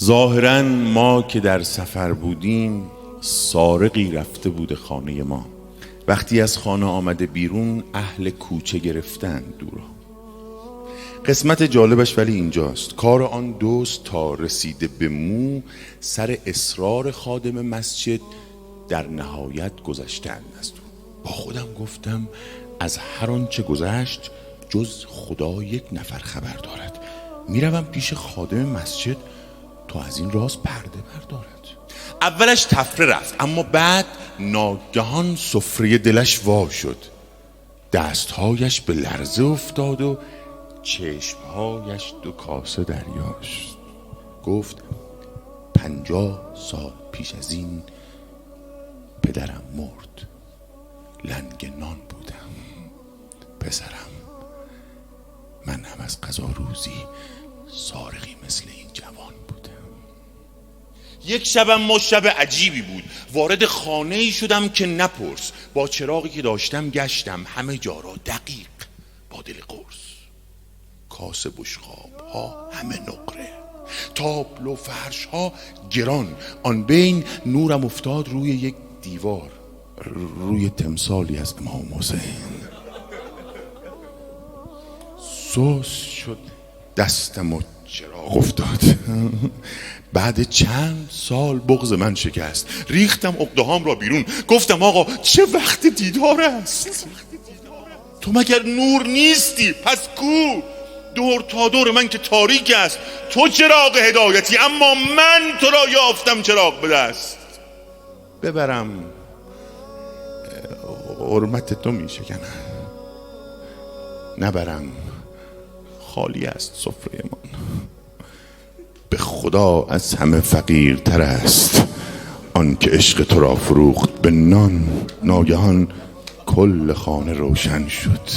ظاهراً ما که در سفر بودیم سارقی رفته بود خانه ما. وقتی از خانه آمده بیرون اهل کوچه گرفتن دورا. قسمت جالبش ولی اینجاست. کار آن دوست تا رسیده به مو سر اصرار خادم مسجد در نهایت گذشتند از او. با خودم گفتم از هر آنچه گذشت جز خدا یک نفر خبر دارد. میروم پیش خادم مسجد تا از این راز پرده بردارد. اولش تفره رفت، اما بعد ناگهان سفره دلش وا شد. دستهایش به لرزه افتاد و چشمهایش 2 کاسه دریاشت. گفت 50 سال پیش از این پدرم مرد. لنگ نان بودم. پسرم، من هم از قضا روزی سارقی مثل این جوان بودم. یک شبم ما شب عجیبی بود. وارد خانه ای شدم که نپرس. با چراغی که داشتم گشتم همه جا را دقیق با دل قرص. کاسه بشقاب ها همه نقره، تابلو فرش ها گران. آن بین نورم افتاد روی یک دیوار، روی تمثالی از امام حسین. سوس شد دستم و چراغ افتاد. بعد چند سال بغض من شکست. ریختم عقده‌هام را بیرون. گفتم آقا چه وقت دیدار است؟ تو مگر نور نیستی؟ پس کو؟ دور تا دور من که تاریک است. تو چراغ هدایتی، اما من تو را یافتم چراغ به دست. ببرم حرمت تو می شکنم، نبرم خالی است سفره من. به خدا از همه فقیرتر است آن که عشق تو را فروخت به نان. ناگهان کل خانه روشن شد.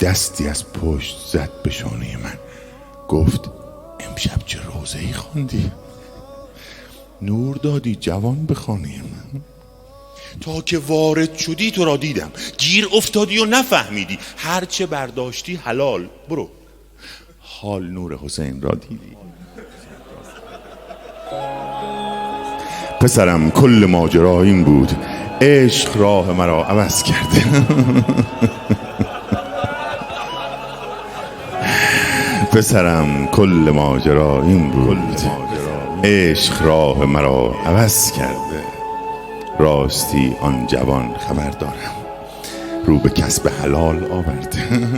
دستی از پشت زد به شانه من. گفت امشب چه روزه‌ای خواندی؟ نور دادی جوان به خانه من. تا که وارد شدی تو را دیدم. گیر افتادی و نفهمیدی. هرچه برداشتی حلال. برو حال نور حسین را دیدی. پسرم کل ماجرا این بود. عشق راه مرا عوض کرده. پسرم کل ماجرا این بود. عشق راه مرا عوض کرده. راستی آن جوان خبر دارم رو به کسب حلال آورده.